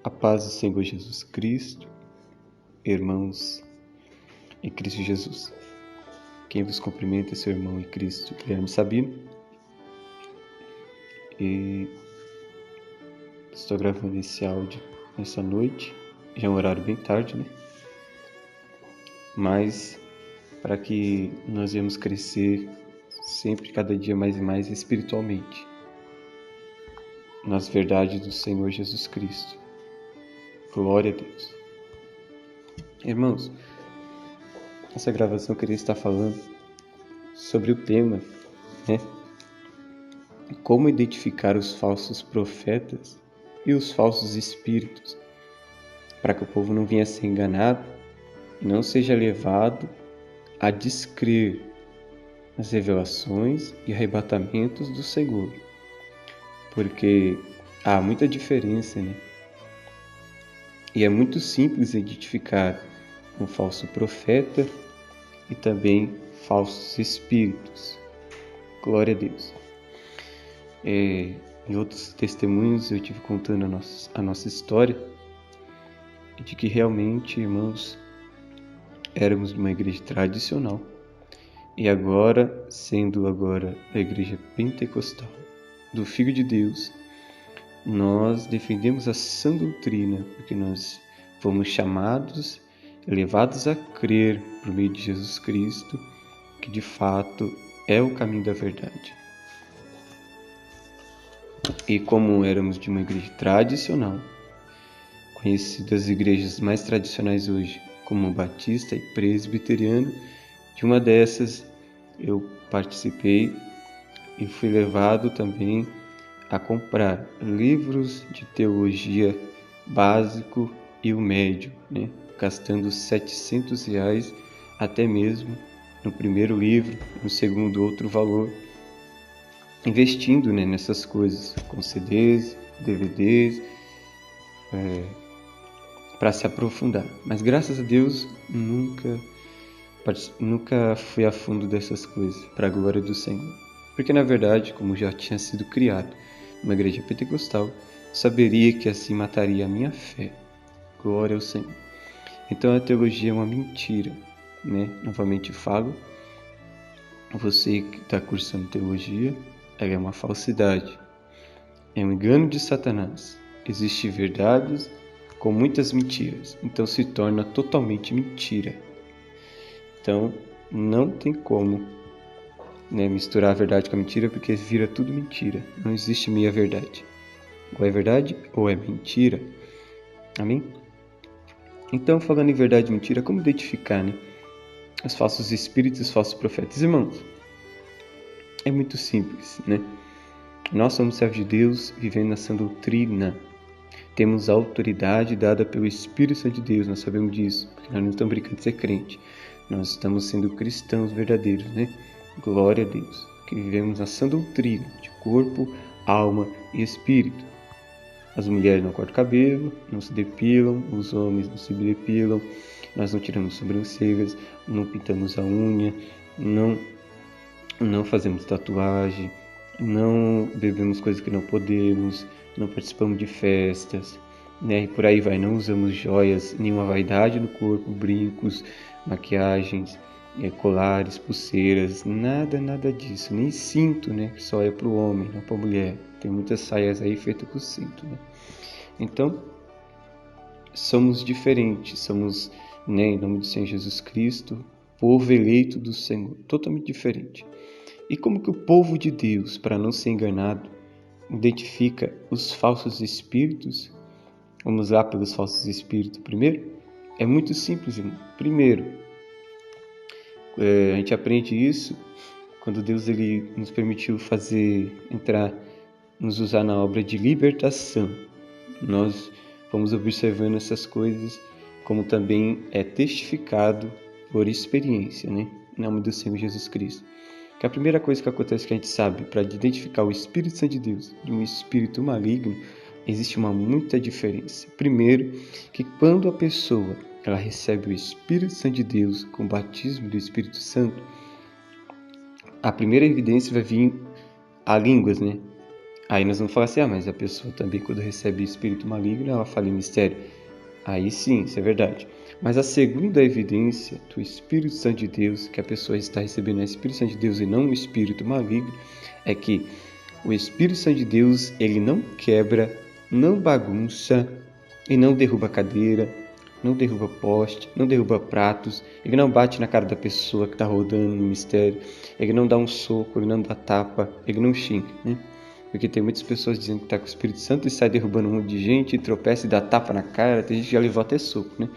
A paz do Senhor Jesus Cristo, irmãos em Cristo Jesus. Quem vos cumprimenta é seu irmão em Cristo, Guilherme Sabino. E estou gravando esse áudio nessa noite. Já é um horário bem tarde, né? Mas para que nós venhamos crescer sempre, cada dia mais e mais espiritualmente, nas verdades do Senhor Jesus Cristo. Glória a Deus. Irmãos, essa gravação eu queria estar falando sobre o tema, né? Como identificar os falsos profetas e os falsos espíritos, para que o povo não venha a ser enganado e não seja levado a descrer nas revelações e arrebatamentos do Senhor. Porque há muita diferença, né? E é muito simples identificar um falso profeta e também falsos espíritos. Glória a Deus. Em outros testemunhos eu tive contando a nossa história de que realmente, irmãos, éramos uma igreja tradicional e agora, sendo agora a igreja pentecostal do Filho de Deus, nós defendemos a sã doutrina, porque nós fomos chamados, levados a crer por meio de Jesus Cristo, que de fato é o caminho da verdade. E como éramos de uma igreja tradicional, conhecidas igrejas mais tradicionais hoje, como Batista e Presbiteriano, de uma dessas eu participei e fui levado também a comprar livros de teologia básico e o médio, né? Gastando R$700 até mesmo no primeiro livro, no segundo outro valor, investindo, né, nessas coisas, com CDs, DVDs, para se aprofundar. Mas graças a Deus nunca fui a fundo dessas coisas, para a glória do Senhor. Porque na verdade, como já tinha sido criado numa igreja pentecostal, saberia que assim mataria a minha fé. Glória ao Senhor. Então a teologia é uma mentira, né? Novamente falo, você que está cursando teologia, ela é uma falsidade, é um engano de Satanás. Existem verdades com muitas mentiras, então se torna totalmente mentira. Então não tem como, né, misturar a verdade com a mentira, porque vira tudo mentira. Não existe meia verdade. Ou é verdade ou é mentira. Amém? Então, falando em verdade e mentira, como identificar, né, os falsos espíritos e os falsos profetas? Irmãos, é muito simples, né? Nós somos servos de Deus vivendo nessa doutrina. Temos a autoridade dada pelo Espírito Santo de Deus, nós sabemos disso, porque nós não estamos brincando de ser crente. Nós estamos sendo cristãos verdadeiros, né? Glória a Deus, que vivemos na sã doutrina de corpo, alma e espírito. As mulheres não cortam cabelo, não se depilam, os homens não se depilam, nós não tiramos sobrancelhas, não pintamos a unha, não fazemos tatuagem, não bebemos coisas que não podemos, não participamos de festas, né? E por aí vai, não usamos joias, nenhuma vaidade no corpo, brincos, maquiagens, colares, pulseiras, nada disso, nem cinto, né? Só é para o homem, não para a mulher. Tem muitas saias aí feitas com cinto, né? Então, somos diferentes, somos, né, em nome do Senhor Jesus Cristo, povo eleito do Senhor, totalmente diferente. E como que o povo de Deus, para não ser enganado, identifica os falsos espíritos? Vamos lá pelos falsos espíritos primeiro? É muito simples, irmão. Primeiro, a gente aprende isso quando Deus ele nos permitiu nos usar na obra de libertação. Nós vamos observando essas coisas, como também é testificado por experiência, né? Em nome do Senhor Jesus Cristo. Que a primeira coisa que acontece que a gente sabe para identificar o Espírito Santo de Deus de um espírito maligno, existe muita diferença. Primeiro, que quando a pessoa ela recebe o Espírito Santo de Deus com o batismo do Espírito Santo, a primeira evidência vai vir a línguas, né? Aí nós vamos falar assim, mas a pessoa também, quando recebe espírito maligno, ela fala em mistério. Aí sim, isso é verdade. Mas a segunda evidência do Espírito Santo de Deus, que a pessoa está recebendo é o Espírito Santo de Deus e não o espírito maligno, é que o Espírito Santo de Deus, ele não quebra, não bagunça e não derruba cadeira, não derruba poste, não derruba pratos, ele não bate na cara da pessoa que está rodando no mistério, ele não dá um soco, ele não dá tapa, ele não xinga, né? Porque tem muitas pessoas dizendo que está com o Espírito Santo e sai derrubando um monte de gente, tropeça e dá tapa na cara, tem gente que já levou até soco, né?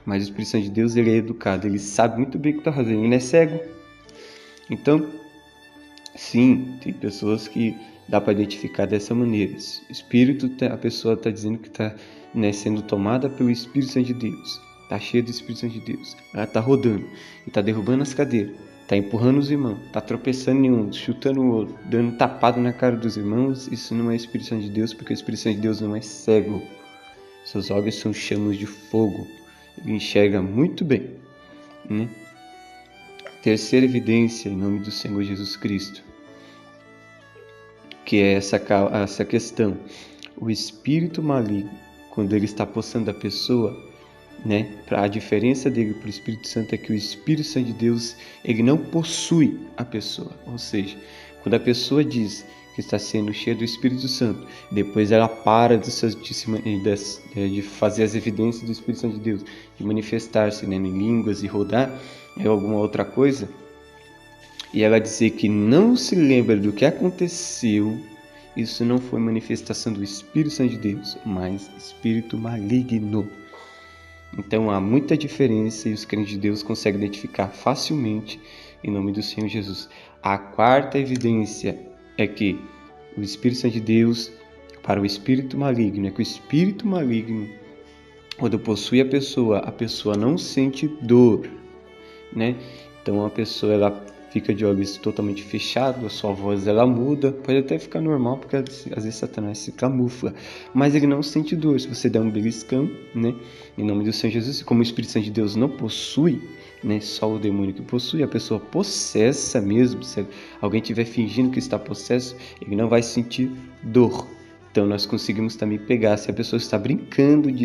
Mas o Espírito Santo de Deus, ele é educado, ele sabe muito bem o que está fazendo, ele não é cego. Então, sim, tem pessoas que dá para identificar dessa maneira. O Espírito, a pessoa está dizendo que está, né, sendo tomada pelo Espírito Santo de Deus, está cheia do Espírito Santo de Deus, ela está rodando, está derrubando as cadeiras, está empurrando os irmãos, está tropeçando em um, chutando o outro, dando tapado na cara dos irmãos. Isso não é Espírito Santo de Deus, porque o Espírito Santo de Deus não é cego. Seus olhos são chamas de fogo. Ele enxerga muito bem, né? Terceira evidência, em nome do Senhor Jesus Cristo, que é essa questão. O espírito maligno, quando ele está possando a pessoa, né? A diferença dele para o Espírito Santo é que o Espírito Santo de Deus, ele não possui a pessoa. Ou seja, quando a pessoa diz que está sendo cheia do Espírito Santo, depois ela para de fazer as evidências do Espírito Santo de Deus, de manifestar-se, né, em línguas e rodar alguma outra coisa, e ela dizer que não se lembra do que aconteceu, isso não foi manifestação do Espírito Santo de Deus, mas espírito maligno. Então há muita diferença e os crentes de Deus conseguem identificar facilmente em nome do Senhor Jesus. A quarta evidência é que o Espírito Santo de Deus, para o espírito maligno, é que o espírito maligno, quando possui a pessoa não sente dor, né? Então a pessoa, ela fica de olhos totalmente fechados, a sua voz ela muda, pode até ficar normal, porque às vezes Satanás se camufla, mas ele não sente dor. Se você der um beliscão, né, em nome do Senhor Jesus, como o Espírito Santo de Deus não possui, né, só o demônio que possui, a pessoa possessa mesmo, se alguém estiver fingindo que está possesso, ele não vai sentir dor. Então nós conseguimos também pegar se a pessoa está brincando de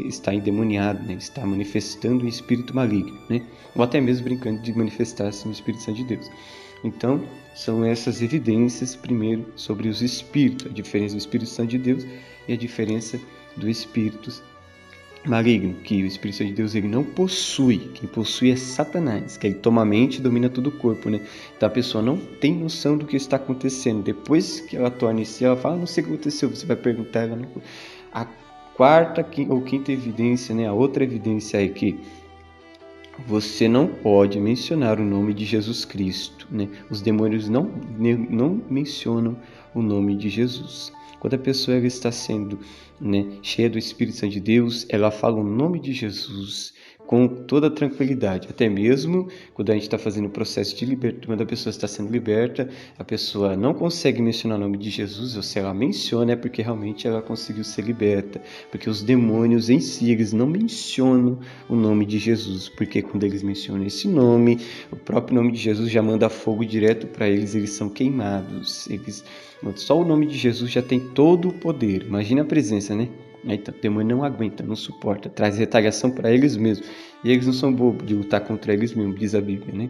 estar endemoniado, né? Está manifestando um espírito maligno, né? Ou até mesmo brincando de manifestar-se no Espírito Santo de Deus. Então, são essas evidências, primeiro, sobre os espíritos, a diferença do Espírito Santo de Deus e a diferença do espírito maligno, que o Espírito Santo de Deus ele não possui. Quem possui é Satanás, que ele toma a mente e domina todo o corpo, né? Então a pessoa não tem noção do que está acontecendo. Depois que ela torna em si, ela fala, não sei o que aconteceu, você vai perguntar, ela não... A quarta ou quinta evidência, né? A outra evidência é que você não pode mencionar o nome de Jesus Cristo, né? Os demônios não mencionam o nome de Jesus. Quando a pessoa ela está sendo, né, cheia do Espírito Santo de Deus, ela fala o nome de Jesus com toda tranquilidade. Até mesmo quando a gente está fazendo o processo de libertação, quando a pessoa está sendo liberta, a pessoa não consegue mencionar o nome de Jesus, ou se ela menciona é porque realmente ela conseguiu ser liberta. Porque os demônios em si, eles não mencionam o nome de Jesus, porque quando eles mencionam esse nome, o próprio nome de Jesus já manda fogo direto para eles, eles são queimados. Só o nome de Jesus já tem todo o poder. Imagina a presença, né? Então, o demônio não aguenta, não suporta, traz retaliação para eles mesmos. E eles não são bobos de lutar contra eles mesmos, diz a Bíblia, né?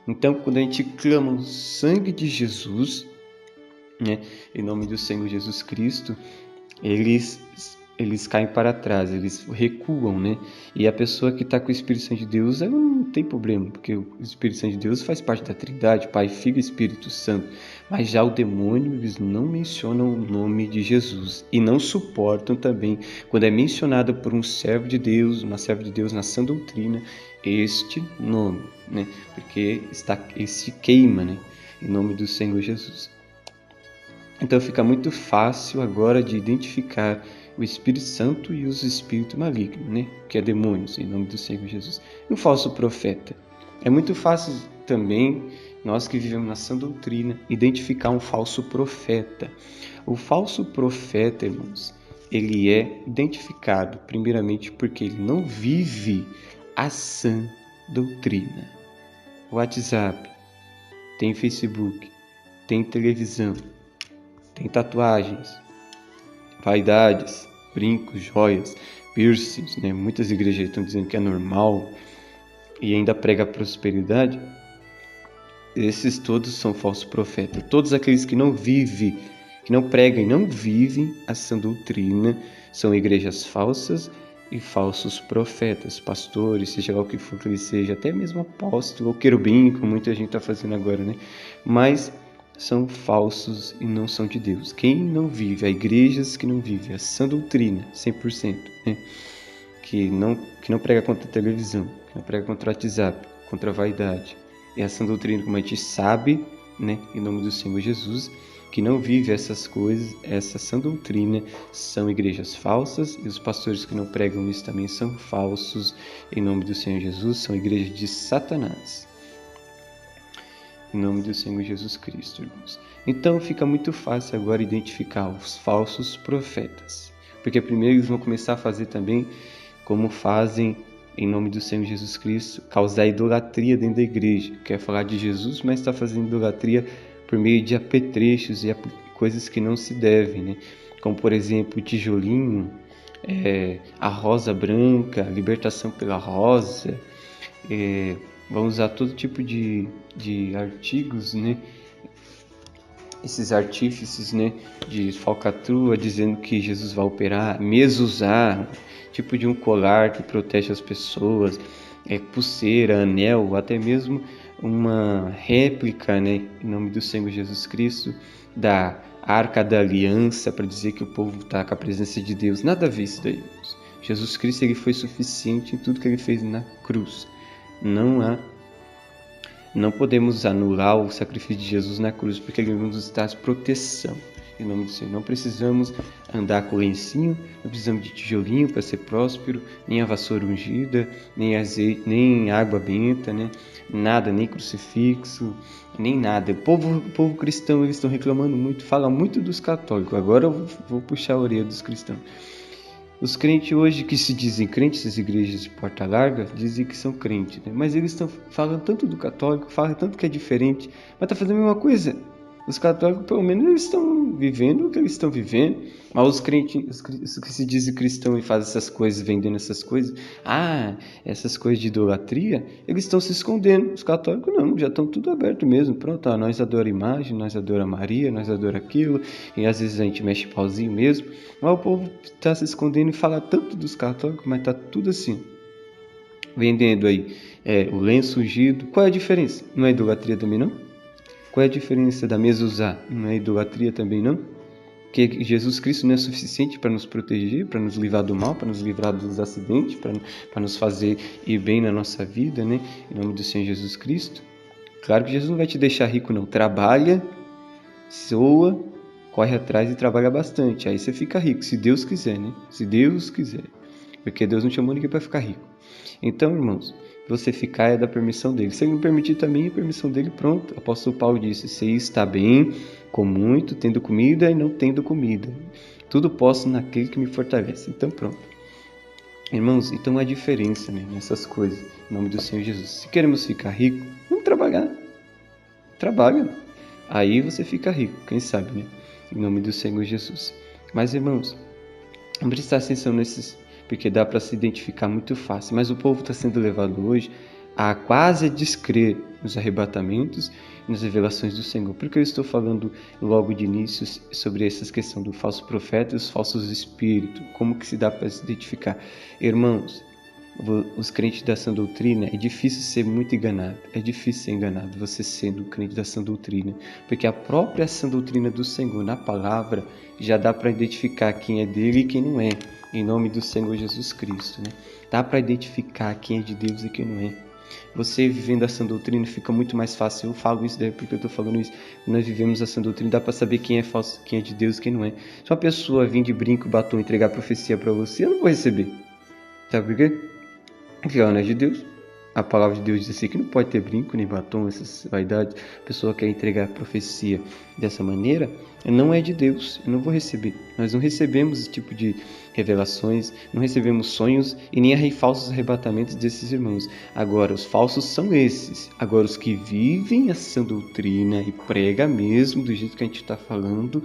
Então, quando a gente clama o sangue de Jesus, né, em nome do Senhor Jesus Cristo, eles caem para trás, eles recuam, né? E a pessoa que está com o Espírito Santo de Deus, ela não tem problema, porque o Espírito Santo de Deus faz parte da Trindade, Pai, Filho e Espírito Santo. Mas já o demônio, eles não mencionam o nome de Jesus e não suportam também quando é mencionado por um servo de Deus, uma serva de Deus na sã doutrina, este nome, né? Porque se queima, né? Em nome do Senhor Jesus. Então fica muito fácil agora de identificar o Espírito Santo e os espíritos malignos, né? Que é demônios, em nome do Senhor Jesus. E o falso profeta. É muito fácil também, nós que vivemos na sã doutrina, identificar um falso profeta. O falso profeta, irmãos, ele é identificado primeiramente porque ele não vive a sã doutrina. WhatsApp, tem Facebook, tem televisão, tem tatuagens, vaidades, brincos, joias, piercings, né? Muitas igrejas estão dizendo que é normal e ainda prega prosperidade. Esses todos são falsos profetas. Todos aqueles que não vivem, que não pregam e não vivem a sã doutrina são igrejas falsas e falsos profetas, pastores, seja lá o que for que ele seja, até mesmo apóstolo ou querubim, como muita gente está fazendo agora, né? Mas são falsos e não são de Deus. Quem não vive, há igrejas que não vivem a sã doutrina 100%, né? Que não prega contra a televisão, que não prega contra o WhatsApp, contra a vaidade. E a sã doutrina, como a gente sabe, né, em nome do Senhor Jesus, que não vive essas coisas, essa sã doutrina, são igrejas falsas, e os pastores que não pregam isso também são falsos, em nome do Senhor Jesus, são igrejas de Satanás. Em nome do Senhor Jesus Cristo, irmãos. Então fica muito fácil agora identificar os falsos profetas, porque primeiro eles vão começar a fazer também, como fazem em nome do Senhor Jesus Cristo, causar idolatria dentro da igreja. Quer falar de Jesus, mas está fazendo idolatria por meio de apetrechos e coisas que não se devem, né? Como, por exemplo, o tijolinho, a rosa branca, a libertação pela rosa. Vão usar todo tipo de artigos, né? Esses artífices, né, de falcatrua, dizendo que Jesus vai operar, mesuzar, tipo de um colar que protege as pessoas, pulseira, anel, até mesmo uma réplica, né, em nome do Senhor Jesus Cristo, da Arca da Aliança, para dizer que o povo está com a presença de Deus. Nada a ver isso daí. Jesus Cristo, ele foi suficiente em tudo que ele fez na cruz. Não podemos anular o sacrifício de Jesus na cruz, porque ele nos dá proteção. Em nome do Senhor, não precisamos andar com lencinho, não precisamos de tijolinho para ser próspero, nem a vassoura ungida, nem azeite, nem água benta, né? Nada, nem crucifixo, nem nada. O povo cristão, eles estão reclamando muito, falam muito dos católicos. Agora eu vou puxar a orelha dos cristãos. Os crentes hoje que se dizem crentes, essas igrejas de porta larga, dizem que são crentes, né? Mas eles estão falando tanto do católico, falam tanto que é diferente, mas está fazendo a mesma coisa. Os católicos, pelo menos, eles estão vivendo o que eles estão vivendo, mas os crentes, os que se dizem cristãos e fazem essas coisas, vendendo essas coisas, essas coisas de idolatria, eles estão se escondendo. Os católicos não, já estão tudo aberto mesmo. Pronto, nós adoramos imagem, nós adoramos Maria, nós adoramos aquilo, e às vezes a gente mexe pauzinho mesmo, mas o povo está se escondendo e fala tanto dos católicos, mas está tudo assim, vendendo aí o lenço ungido. Qual é a diferença? Não é idolatria também não? Qual é a diferença da mesuzá? Não é idolatria também não? Que Jesus Cristo não é suficiente para nos proteger, para nos livrar do mal, para nos livrar dos acidentes, para nos fazer ir bem na nossa vida, né? Em nome do Senhor Jesus Cristo. Claro que Jesus não vai te deixar rico não. Trabalha, soa, corre atrás e trabalha bastante. Aí você fica rico, se Deus quiser, né? Se Deus quiser. Porque Deus não chamou ninguém para ficar rico. Então, irmãos, você ficar é da permissão dele. Se ele não permitir também, é permissão dele, pronto. O apóstolo Paulo disse, se está bem, com muito, tendo comida e não tendo comida. Tudo posso naquele que me fortalece. Então, pronto. Irmãos, então há diferença, né, nessas coisas, em nome do Senhor Jesus. Se queremos ficar rico, vamos trabalhar. Trabalha. Aí você fica rico, quem sabe, né? Em nome do Senhor Jesus. Mas, irmãos, vamos prestar atenção nesses, porque dá para se identificar muito fácil. Mas o povo está sendo levado hoje a quase descrer nos arrebatamentos e nas revelações do Senhor. Por que eu estou falando logo de início sobre essa questão do falso profeta e os falsos espíritos? Como que se dá para se identificar? Irmãos, os crentes da sã doutrina, é difícil ser muito enganado. É difícil ser enganado você sendo crente da sã doutrina. Porque a própria sã doutrina do Senhor, na palavra, já dá para identificar quem é dele e quem não é. Em nome do Senhor Jesus Cristo, né? Dá para identificar quem é de Deus e quem não é. Você vivendo a sã doutrina fica muito mais fácil. Eu falo isso daí porque eu estou falando isso. Nós vivemos a sã doutrina, dá para saber quem é falso, quem é de Deus e quem não é. Se uma pessoa vir de brinco, batom, entregar profecia para você, eu não vou receber. Sabe por quê? Porque ela não é de Deus. A palavra de Deus diz assim que não pode ter brinco nem batom, essas vaidades. A pessoa quer entregar a profecia dessa maneira, não é de Deus, eu não vou receber. Nós não recebemos esse tipo de revelações, não recebemos sonhos e nem falsos arrebatamentos desses irmãos. Agora, os falsos são esses. Agora, os que vivem a sã doutrina e prega mesmo do jeito que a gente está falando,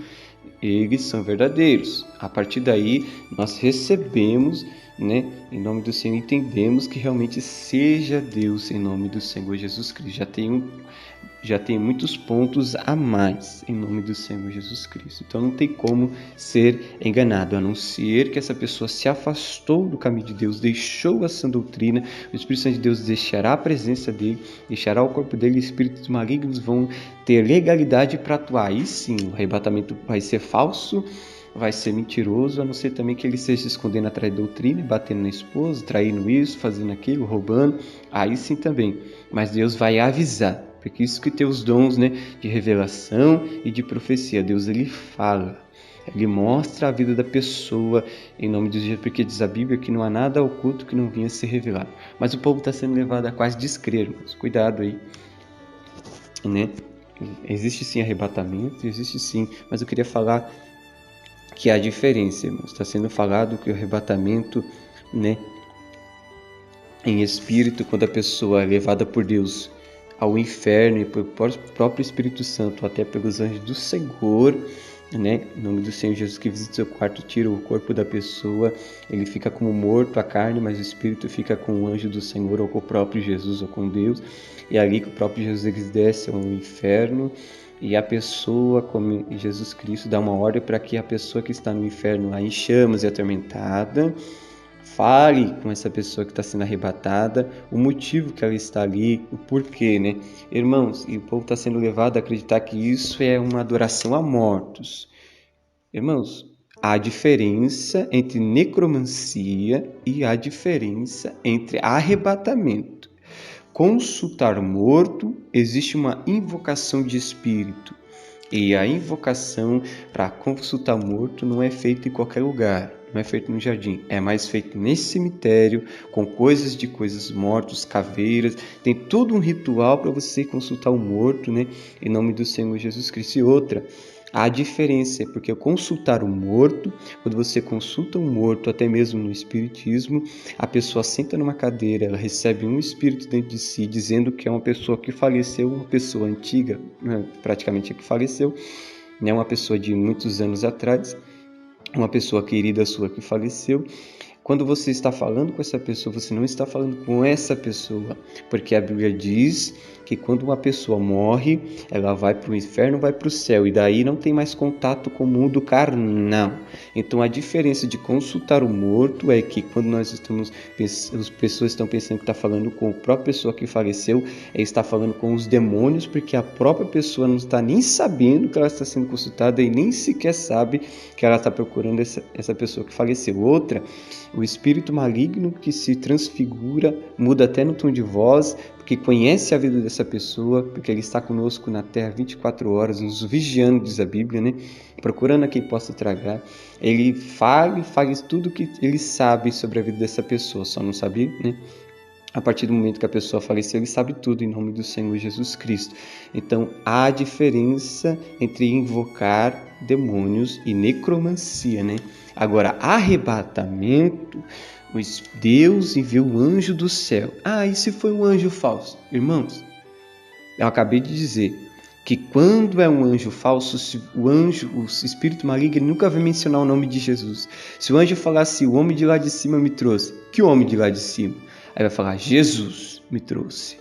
eles são verdadeiros. A partir daí, nós recebemos, em nome do Senhor, entendemos que realmente seja Deus em nome do Senhor Jesus Cristo. Já tem muitos pontos a mais em nome do Senhor Jesus Cristo. Então não tem como ser enganado, a não ser que essa pessoa se afastou do caminho de Deus, deixou a sã doutrina, o Espírito Santo de Deus deixará a presença dele, deixará o corpo dele, e espíritos malignos vão ter legalidade para atuar. Aí sim, o arrebatamento vai ser falso, vai ser mentiroso, a não ser também que ele esteja escondendo atrás da doutrina, batendo na esposa, traindo isso, fazendo aquilo, roubando. Aí sim também. Mas Deus vai avisar, porque isso que tem os dons, de revelação e de profecia. Deus, ele fala, ele mostra a vida da pessoa em nome de Jesus, porque diz a Bíblia que não há nada oculto que não vinha a ser revelado. Mas o povo está sendo levado a quase descrer, mas cuidado aí, Existe sim arrebatamento, existe sim, mas eu queria falar que há diferença, irmãos. Está sendo falado que o arrebatamento, em espírito, quando a pessoa é levada por Deus ao inferno e pelo próprio Espírito Santo, até pelos anjos do Senhor, em nome do Senhor Jesus, que visita o seu quarto, tira o corpo da pessoa, ele fica como morto, a carne, mas o espírito fica com o anjo do Senhor, ou com o próprio Jesus, ou com Deus, e ali que o próprio Jesus eles desce ao inferno, e a pessoa, como Jesus Cristo, dá uma ordem para que a pessoa que está no inferno lá em chamas e atormentada, fale com essa pessoa que está sendo arrebatada, o motivo que ela está ali, o porquê, Irmãos, e o povo está sendo levado a acreditar que isso é uma adoração a mortos. Irmãos, há diferença entre necromancia e há diferença entre arrebatamento. Consultar morto, existe uma invocação de espírito. E a invocação para consultar morto não é feita em qualquer lugar, não é feito no jardim, é mais feito nesse cemitério, com coisas mortos, caveiras, tem todo um ritual para você consultar o morto, em nome do Senhor Jesus Cristo. E outra, a diferença é porque consultar o morto, quando você consulta um morto, até mesmo no espiritismo, a pessoa senta numa cadeira, ela recebe um espírito dentro de si, dizendo que é uma pessoa que faleceu, uma pessoa antiga, praticamente que faleceu, uma pessoa de muitos anos atrás, uma pessoa querida sua que faleceu. Quando você está falando com essa pessoa, você não está falando com essa pessoa, porque a Bíblia diz que quando uma pessoa morre, ela vai para o inferno, vai para o céu, e daí não tem mais contato com o mundo carnal. Então a diferença de consultar o morto é que quando as pessoas estão pensando que está falando com a própria pessoa que faleceu, está falando com os demônios, porque a própria pessoa não está nem sabendo que ela está sendo consultada e nem sequer sabe que ela está procurando essa pessoa que faleceu. Outra, o espírito maligno que se transfigura, muda até no tom de voz, porque conhece a vida dessa pessoa, porque ele está conosco na terra 24 horas, nos vigiando, diz a Bíblia, procurando a quem possa tragar. Ele faz tudo que ele sabe sobre a vida dessa pessoa, só não sabe, A partir do momento que a pessoa faleceu, ele sabe tudo em nome do Senhor Jesus Cristo. Então, há diferença entre invocar demônios e necromancia, Agora, arrebatamento, Deus enviou o anjo do céu. E se foi um anjo falso? Irmãos, eu acabei de dizer que quando é um anjo falso, o espírito maligno, ele nunca vai mencionar o nome de Jesus. Se o anjo falasse, o homem de lá de cima me trouxe, que homem de lá de cima? Aí vai falar, Jesus me trouxe.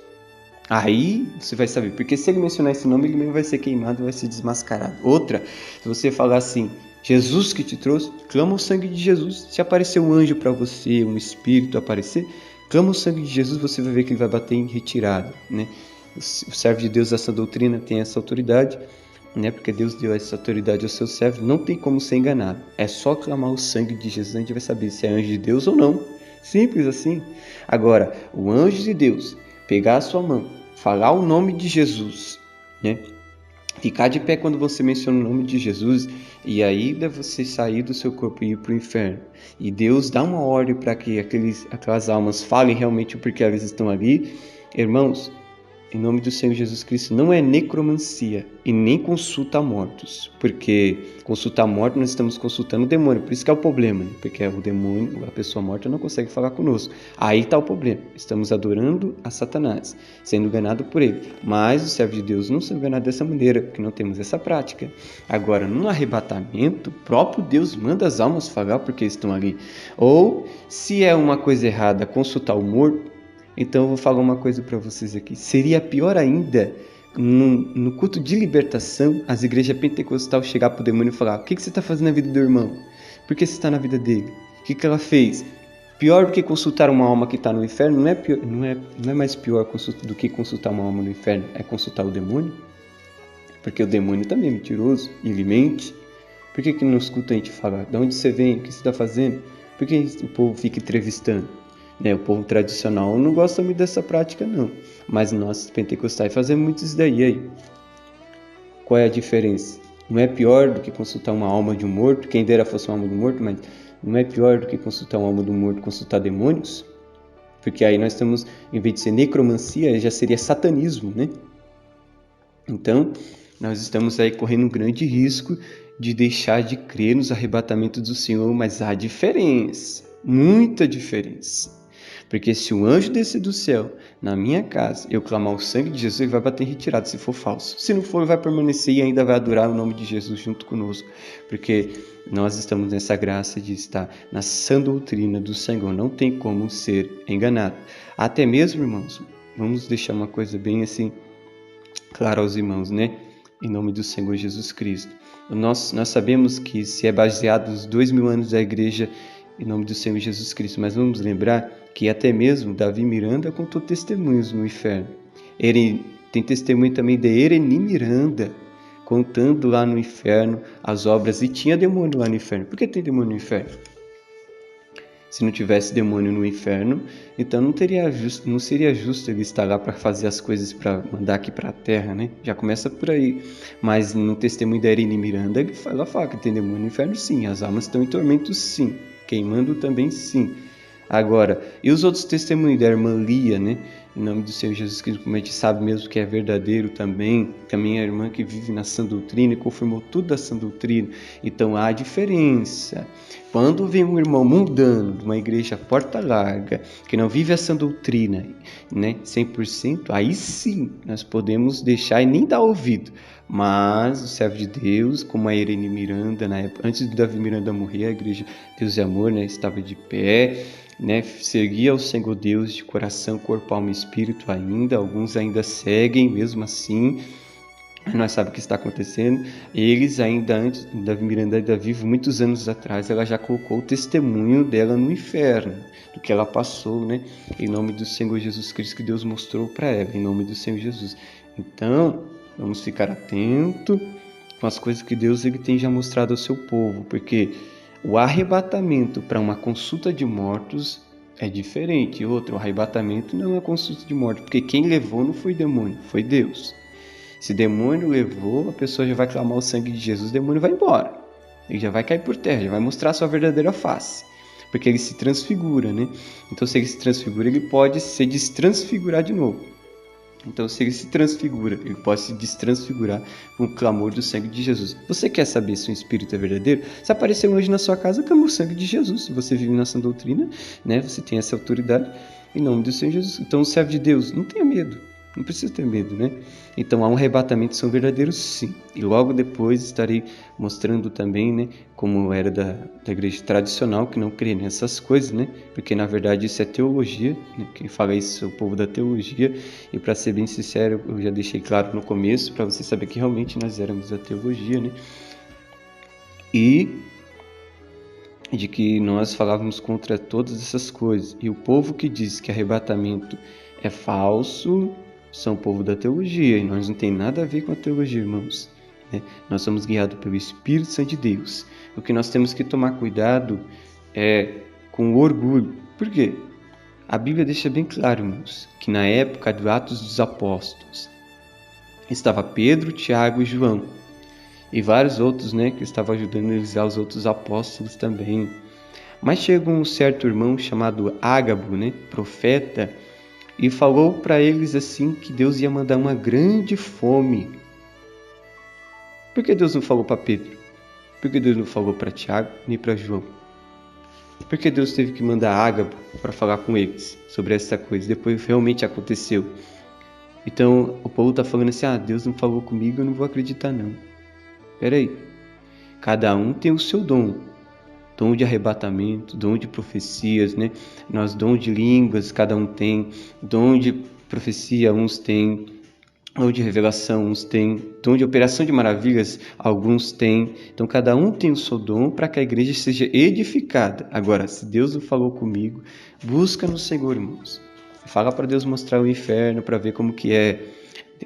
Aí você vai saber, porque se ele mencionar esse nome, ele mesmo vai ser queimado, vai ser desmascarado. Outra, se você falar assim, Jesus que te trouxe, clama o sangue de Jesus. Se aparecer um anjo para você, um espírito aparecer, clama o sangue de Jesus, você vai ver que ele vai bater em retirada, O servo de Deus dessa doutrina tem essa autoridade, porque Deus deu essa autoridade ao seu servo, não tem como ser enganado. É só clamar o sangue de Jesus, a gente vai saber se é anjo de Deus ou não. Simples assim. Agora, o anjo de Deus pegar a sua mão, falar o nome de Jesus, Ficar de pé quando você menciona o nome de Jesus e ainda você sair do seu corpo e ir para o inferno. E Deus dá uma ordem para que aquelas almas falem realmente o porquê elas estão ali. Irmãos, em nome do Senhor Jesus Cristo, não é necromancia e nem consulta a mortos, porque consultar mortos nós estamos consultando o demônio, por isso que é o problema, né? Porque o demônio, a pessoa morta não consegue falar conosco. Aí está o problema, estamos adorando a Satanás, sendo enganado por ele, mas o servo de Deus não se engana dessa maneira, porque não temos essa prática. Agora, no arrebatamento, o próprio Deus manda as almas falar porque estão ali, ou se é uma coisa errada, consultar o morto. Então eu vou falar uma coisa para vocês aqui. Seria pior ainda no culto de libertação, as igrejas pentecostais chegar para o demônio e falar: o que você está fazendo na vida do irmão? Por que você está na vida dele? O que ela fez? Pior do que consultar uma alma que está no inferno, não é mais pior do que consultar uma alma no inferno, é consultar o demônio. Porque o demônio também é mentiroso, ele mente. Por que no culto a gente fala: de onde você vem? O que você está fazendo? Por que o povo fica entrevistando? O povo tradicional não gosta muito dessa prática, não. Mas nós, pentecostais, fazemos muito isso daí. Aí. Qual é a diferença? Não é pior do que consultar uma alma de um morto, quem dera fosse uma alma de um morto, mas não é pior do que consultar uma alma de um morto, consultar demônios? Porque aí nós estamos, em vez de ser necromancia, já seria satanismo, né? Então, nós estamos aí correndo um grande risco de deixar de crer nos arrebatamentos do Senhor, mas há diferença, muita diferença. Porque se o anjo descer do céu na minha casa, eu clamar o sangue de Jesus, ele vai bater em retirada se for falso. Se não for, ele vai permanecer e ainda vai adorar o nome de Jesus junto conosco. Porque nós estamos nessa graça de estar na sã doutrina do Senhor. Não tem como ser enganado. Até mesmo, irmãos, vamos deixar uma coisa bem assim clara aos irmãos, né? Em nome do Senhor Jesus Cristo. Nós sabemos que se é baseado nos 2000 anos da igreja em nome do Senhor Jesus Cristo, mas vamos lembrar que até mesmo Davi Miranda contou testemunhos no inferno. Ele tem testemunho também de Ereni Miranda, contando lá no inferno as obras, e tinha demônio lá no inferno. Por que tem demônio no inferno? Se não tivesse demônio no inferno, então não seria justo ele estar lá para fazer as coisas para mandar aqui para a terra, né? Já começa por aí. Mas no testemunho da Ereni Miranda, ela fala que tem demônio no inferno, sim. As almas estão em tormento, sim. Queimando também, sim. Agora, e os outros testemunhos da irmã Lia, né? Em nome do Senhor Jesus Cristo, como a gente sabe mesmo que é verdadeiro também a irmã que vive na sã doutrina e confirmou tudo da sã doutrina. Então há diferença. Quando vem um irmão mundano de uma igreja porta larga, que não vive a sã doutrina, né, 100%, aí sim nós podemos deixar e nem dar ouvido. Mas o servo de Deus, como a Irene Miranda, na época, antes de Davi Miranda morrer, a igreja Deus e Amor, né, estava de pé, né, seguia o Senhor Deus de coração, corpo, alma e espírito ainda. Alguns ainda seguem, mesmo assim, nós sabemos o que está acontecendo. Eles ainda antes, Davi Miranda ainda vivo, muitos anos atrás, ela já colocou o testemunho dela no inferno, do que ela passou, né, em nome do Senhor Jesus Cristo, que Deus mostrou para ela, em nome do Senhor Jesus. Então, vamos ficar atento com as coisas que Deus ele tem já mostrado ao seu povo, porque o arrebatamento para uma consulta de mortos é diferente. O arrebatamento não é uma consulta de mortos, porque quem levou não foi demônio, foi Deus. Se demônio levou, a pessoa já vai clamar o sangue de Jesus, o demônio vai embora. Ele já vai cair por terra, já vai mostrar a sua verdadeira face. Porque ele se transfigura, né? Então, se ele se transfigura, ele pode se destransfigurar de novo. Então, se ele se transfigura, ele pode se destransfigurar com o clamor do sangue de Jesus. Você quer saber se o Espírito é verdadeiro? Se aparecer um anjo na sua casa, clama o sangue de Jesus. Se você vive na sã doutrina, né, você tem essa autoridade em nome do Senhor Jesus. Então, o servo de Deus, não tenha medo. Não precisa ter medo, né? Então, há um arrebatamento, são verdadeiros, sim. E logo depois estarei mostrando também, né, como era da igreja tradicional, que não crê nessas coisas, né? Porque, na verdade, isso é teologia, né? Quem fala isso é o povo da teologia. E, para ser bem sincero, eu já deixei claro no começo, para você saber que realmente nós éramos da teologia, né? E de que nós falávamos contra todas essas coisas. E o povo que diz que arrebatamento é falso são o povo da teologia, e nós não tem nada a ver com a teologia, irmãos. Né? Nós somos guiados pelo Espírito Santo de Deus. O que nós temos que tomar cuidado é com o orgulho. Por quê? A Bíblia deixa bem claro, irmãos, que na época dos Atos dos Apóstolos, Estava Pedro, Tiago e João. E vários outros, né, que estavam ajudando eles, os outros apóstolos também. Mas chegou um certo irmão chamado Ágabo, né, profeta, e falou para eles assim que Deus ia mandar uma grande fome. Por que Deus não falou para Pedro? Por que Deus não falou para Tiago nem para João? Por que Deus teve que mandar Ágabo para falar com eles sobre essa coisa? Depois realmente aconteceu. Então o povo está falando assim, Deus não falou comigo, eu não vou acreditar não. Peraí, cada um tem o seu dom. Dom de arrebatamento, dom de profecias, né? Nós dom de línguas, cada um tem. Dom de profecia, uns têm. Dom de revelação, uns têm. Dom de operação de maravilhas, alguns têm. Então, cada um tem o seu dom para que a igreja seja edificada. Agora, se Deus não falou comigo, busca no Senhor, irmãos. Fala para Deus mostrar o inferno, para ver como que é.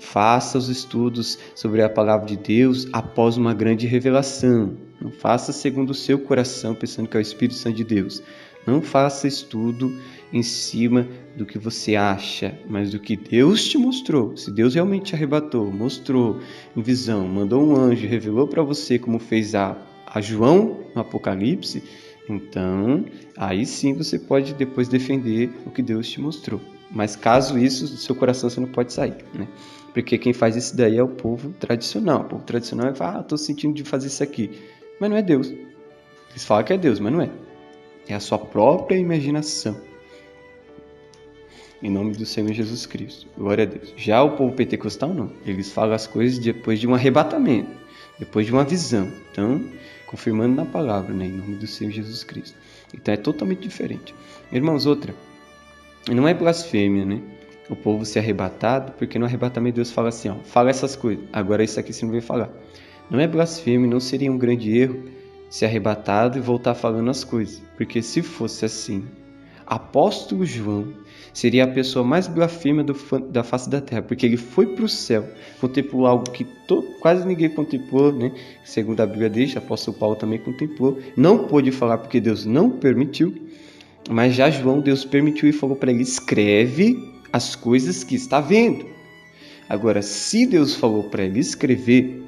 Faça os estudos sobre a palavra de Deus após uma grande revelação. Não faça segundo o seu coração, pensando que é o Espírito Santo de Deus. Não faça estudo em cima do que você acha, mas do que Deus te mostrou. Se Deus realmente te arrebatou, mostrou em visão, mandou um anjo, revelou para você como fez a João no Apocalipse, então aí sim você pode depois defender o que Deus te mostrou. Mas caso isso, do seu coração você não pode sair, né? Porque quem faz isso daí é o povo tradicional. O povo tradicional vai falar, estou sentindo de fazer isso aqui. Mas não é Deus. Eles falam que é Deus, mas não é. É a sua própria imaginação. Em nome do Senhor Jesus Cristo. Glória a Deus. Já o povo pentecostal não. Eles falam as coisas depois de um arrebatamento. Depois de uma visão. Então, confirmando na palavra, né? Em nome do Senhor Jesus Cristo. Então é totalmente diferente. Irmãos, outra. Não é blasfêmia, né? O povo ser arrebatado, porque no arrebatamento Deus fala assim, fala essas coisas, agora isso aqui você não vai falar. Não é blasfêmia, não seria um grande erro ser arrebatado e voltar falando as coisas, porque se fosse assim, apóstolo João seria a pessoa mais blasfema da face da terra, porque ele foi para o céu, contemplou algo que quase ninguém contemplou, né? Segundo a Bíblia deixa, o apóstolo Paulo também contemplou, não pôde falar porque Deus não permitiu, mas já João, Deus permitiu e falou para ele, escreve as coisas que está vendo. Agora, se Deus falou para ele escrever,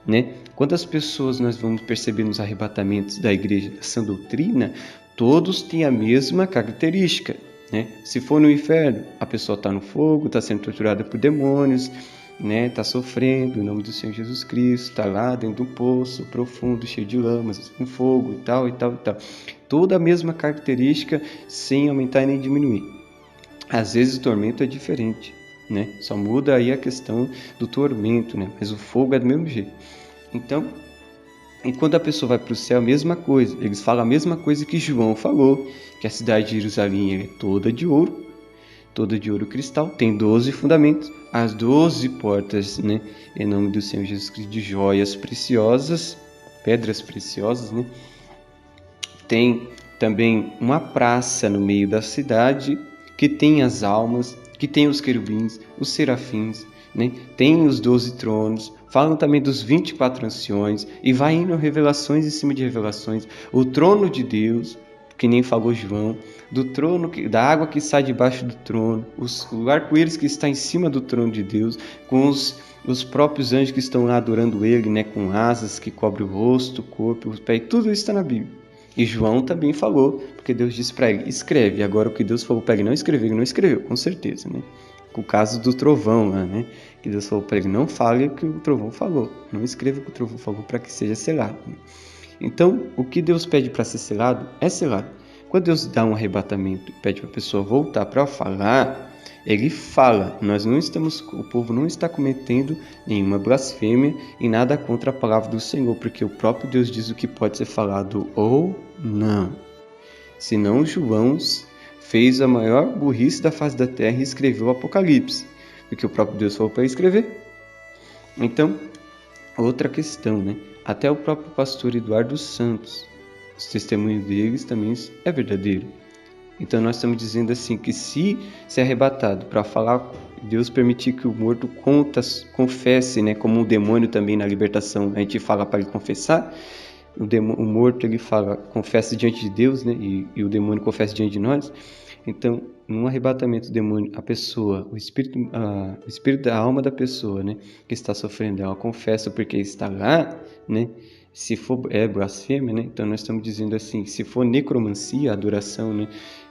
né? Quantas pessoas nós vamos perceber nos arrebatamentos da igreja dessa doutrina, todos têm a mesma característica, né? Se for no inferno, a pessoa está no fogo, está sendo torturada por demônios, né? Está sofrendo em nome do Senhor Jesus Cristo, está lá dentro do poço profundo, cheio de lamas, com fogo e tal, e tal, e tal. Toda a mesma característica, sem aumentar e nem diminuir. Às vezes o tormento é diferente, né? Só muda aí a questão do tormento, né? Mas o fogo é do mesmo jeito. Então, enquanto a pessoa vai para o céu, a mesma coisa. Eles falam a mesma coisa que João falou, que a cidade de Jerusalém é toda de ouro cristal, tem 12 fundamentos, as 12 portas, né? Em nome do Senhor Jesus Cristo, de joias preciosas, pedras preciosas, né? Tem também uma praça no meio da cidade, que tem as almas, que tem os querubins, os serafins, né? Tem os 12 tronos, falam também dos 24 anciões, e vai indo revelações em cima de revelações. O trono de Deus, que nem falou João, do trono, da água que sai debaixo do trono, o arco-íris que está em cima do trono de Deus, com os próprios anjos que estão lá adorando ele, né? Com asas que cobrem o rosto, o corpo, os pés, tudo isso está na Bíblia. E João também falou, porque Deus disse para ele, escreve. Agora o que Deus falou para ele não escrever, ele não escreveu, com certeza, né? O caso do trovão lá, né? Que Deus falou para ele, não fale o que o trovão falou, não escreva o que o trovão falou para que seja selado. Então, o que Deus pede para ser selado, é selado. Quando Deus dá um arrebatamento e pede para a pessoa voltar para falar, ele fala. O povo não está cometendo nenhuma blasfêmia e nada contra a palavra do Senhor, porque o próprio Deus diz o que pode ser falado ou não. Senão João fez a maior burrice da face da terra e escreveu o Apocalipse, porque o próprio Deus falou para escrever. Então, outra questão, né? Até o próprio pastor Eduardo Santos, os testemunhos deles também é verdadeiro. Então nós estamos dizendo assim, que se ser arrebatado para falar, Deus permitir que o morto confesse, né? Como um demônio também na libertação, a gente fala para ele confessar, o morto ele fala, confessa diante de Deus, né? E o demônio confessa diante de nós. Então, num arrebatamento do demônio, a pessoa, o espírito da alma da pessoa, né, que está sofrendo, ela confessa porque está lá, né? Se for blasfêmia, né? Então nós estamos dizendo assim, se for necromancia, adoração, né,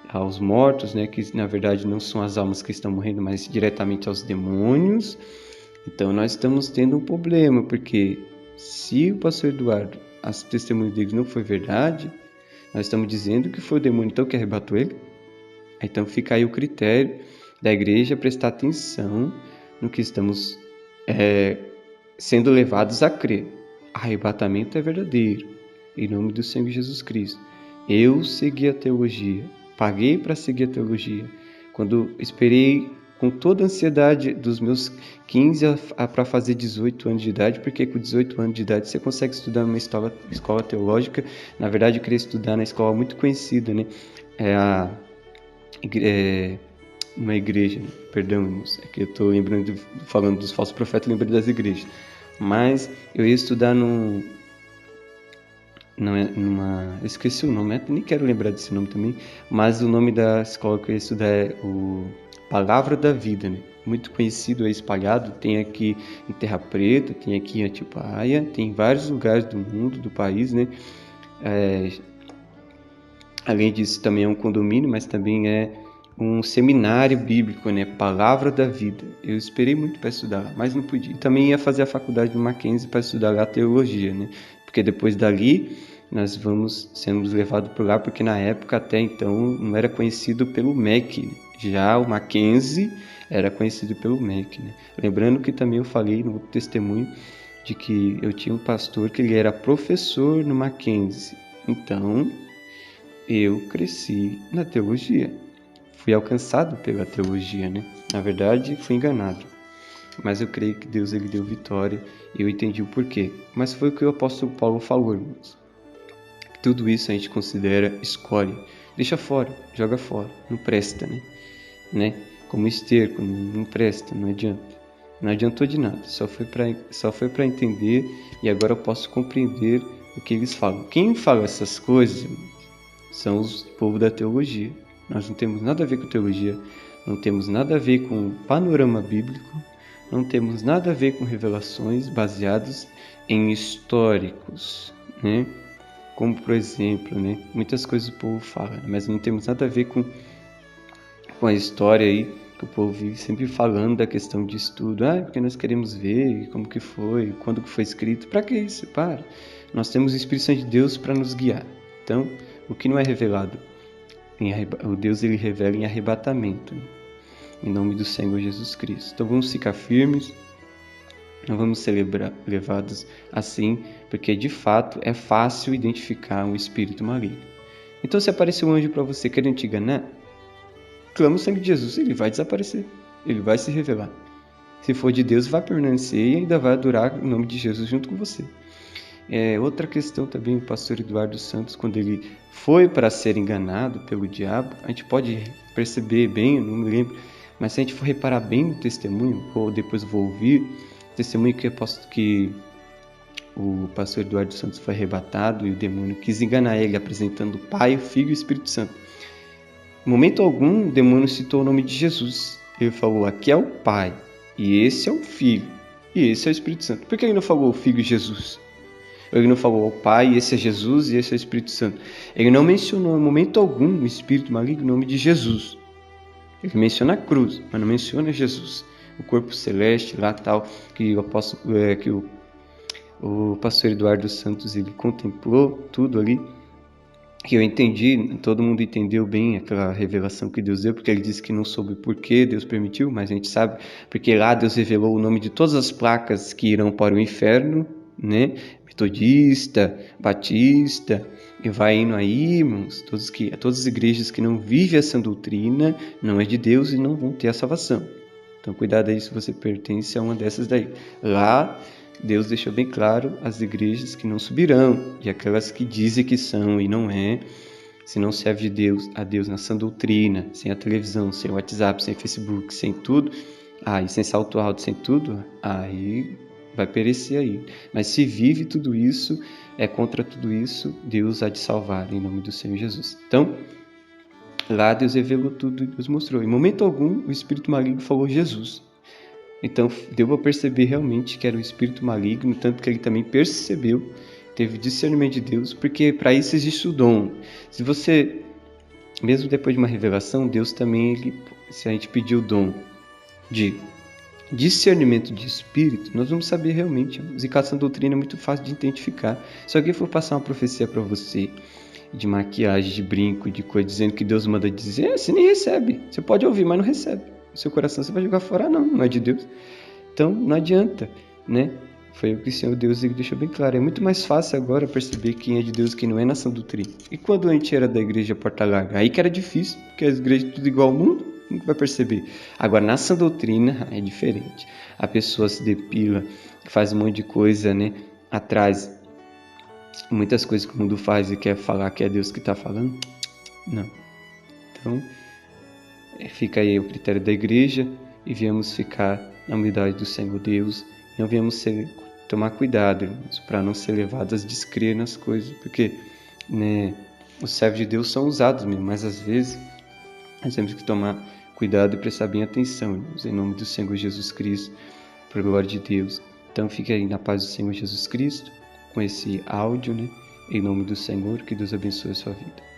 aos mortos, né, que na verdade não são as almas que estão morrendo, mas diretamente aos demônios. Então nós estamos tendo um problema, porque se o pastor Eduardo, as testemunhas dele não foi verdade, nós estamos dizendo que foi o demônio então que arrebatou ele. Então fica aí o critério da igreja prestar atenção no que estamos sendo levados a crer. Arrebatamento é verdadeiro, em nome do Senhor Jesus Cristo. Eu segui a teologia, paguei para seguir a teologia. Quando esperei com toda a ansiedade dos meus 15 para fazer 18 anos de idade, porque com 18 anos de idade você consegue estudar numa escola teológica. Na verdade, eu queria estudar na escola muito conhecida, né? Uma igreja, né? Perdão, irmãos, é que eu estou falando dos falsos profetas, lembrei das igrejas. Mas eu ia estudar eu esqueci o nome, nem quero lembrar desse nome também, mas o nome da escola que eu ia estudar é o Palavra da Vida, né? Muito conhecido, espalhado, tem aqui em Terra Preta, tem aqui em Atibaia, tem em vários lugares do mundo, do país, né? Além disso, também é um condomínio, mas também é um seminário bíblico, né? Palavra da Vida. Eu esperei muito para estudar lá, mas não podia. Também ia fazer a faculdade do Mackenzie para estudar lá teologia, né? Porque depois dali nós sermos levados por lá, porque na época até então não era conhecido pelo MEC, né? Já o Mackenzie era conhecido pelo MEC, né? Lembrando que também eu falei no testemunho de que eu tinha um pastor que ele era professor no Mackenzie. Então, eu cresci na teologia. Fui alcançado pela teologia, né? Na verdade, fui enganado. Mas eu creio que Deus ele deu vitória e eu entendi o porquê. Mas foi o que o apóstolo Paulo falou, irmãos. Tudo isso a gente considera escória. Deixa fora, joga fora. Não presta, né? Como esterco, não presta, não adianta. Não adiantou de nada, só foi para entender e agora eu posso compreender o que eles falam. Quem fala essas coisas, irmãos, são os povo da teologia. Nós não temos nada a ver com teologia, não temos nada a ver com panorama bíblico, não temos nada a ver com revelações baseadas em históricos, né? Como, por exemplo, né? Muitas coisas o povo fala, mas não temos nada a ver com a história aí, que o povo vive sempre falando da questão de estudo. Porque nós queremos ver como que foi, quando que foi escrito. Para que isso? Para. Nós temos o Espírito Santo de Deus para nos guiar. Então, o que não é revelado, o Deus ele revela em arrebatamento, né? Em nome do Senhor Jesus Cristo. Então vamos ficar firmes, não vamos ser levados assim, porque de fato é fácil identificar um espírito maligno. Então se aparecer um anjo para você querendo te enganar, clama o sangue de Jesus, ele vai desaparecer, ele vai se revelar. Se for de Deus, vai permanecer e ainda vai adorar o nome de Jesus junto com você. Outra questão também, o pastor Eduardo Santos, quando ele foi para ser enganado pelo diabo, a gente pode perceber bem, eu não me lembro, mas se a gente for reparar bem no testemunho, ou depois vou ouvir, o testemunho que o pastor Eduardo Santos foi arrebatado e o demônio quis enganar ele, apresentando o Pai, o Filho e o Espírito Santo. Em momento algum, o demônio citou o nome de Jesus. Ele falou, aqui é o Pai, e esse é o Filho, e esse é o Espírito Santo. Por que ele não falou o Filho e Jesus? Ele não falou ao Pai, esse é Jesus e esse é o Espírito Santo. Ele não mencionou em momento algum o Espírito maligno, o nome de Jesus. Ele menciona a cruz, mas não menciona Jesus. O corpo celeste lá tal, que o pastor Eduardo Santos ele contemplou tudo ali. Que eu entendi, todo mundo entendeu bem aquela revelação que Deus deu, porque ele disse que não soube por que Deus permitiu, mas a gente sabe, porque lá Deus revelou o nome de todas as placas que irão para o inferno, né? Metodista, batista, e vai indo aí, irmãos, todas as igrejas que não vivem essa doutrina, não é de Deus e não vão ter a salvação. Então cuidado aí se você pertence a uma dessas daí. Lá Deus deixou bem claro as igrejas que não subirão, e aquelas que dizem que são e não é, se não serve a Deus na sã doutrina, sem a televisão, sem o WhatsApp, sem Facebook, sem tudo, e sem salto alto, sem tudo, aí vai perecer aí. Mas se vive tudo isso, contra tudo isso, Deus há de salvar, em nome do Senhor Jesus. Então, Lá Deus revelou tudo e Deus mostrou. Em momento algum, o espírito maligno falou Jesus. Então, deu para perceber realmente que era um espírito maligno, tanto que ele também percebeu, teve discernimento de Deus, porque para isso existe o dom. Se você, mesmo depois de uma revelação, Deus também, se a gente pedir o dom de discernimento de espírito, nós vamos saber realmente. A musicação doutrina é muito fácil de identificar. Se alguém for passar uma profecia para você, de maquiagem, de brinco, de coisa, dizendo que Deus manda dizer, você nem recebe. Você pode ouvir, mas não recebe. No seu coração você vai jogar fora, não é de Deus. Então, não adianta, né? Foi o que o Senhor Deus deixou bem claro. É muito mais fácil agora perceber quem é de Deus e quem não é na sã doutrina. E quando a gente era da igreja Porta Larga, aí que era difícil, porque as igrejas tudo igual ao mundo, nunca vai perceber. Agora, na sã doutrina, é diferente. A pessoa se depila, faz um monte de coisa, né? Atrás, muitas coisas que o mundo faz e quer falar que é Deus que está falando. Não. Então, fica aí o critério da igreja e viemos ficar na unidade do Senhor Deus. Não viemos tomar cuidado, irmãos, para não ser levados a descrer nas coisas, porque, né, os servos de Deus são usados mesmo, mas às vezes nós temos que tomar cuidado e prestar bem atenção, irmãos, em nome do Senhor Jesus Cristo, por glória de Deus. Então fique aí na paz do Senhor Jesus Cristo, com esse áudio, né, em nome do Senhor, que Deus abençoe a sua vida.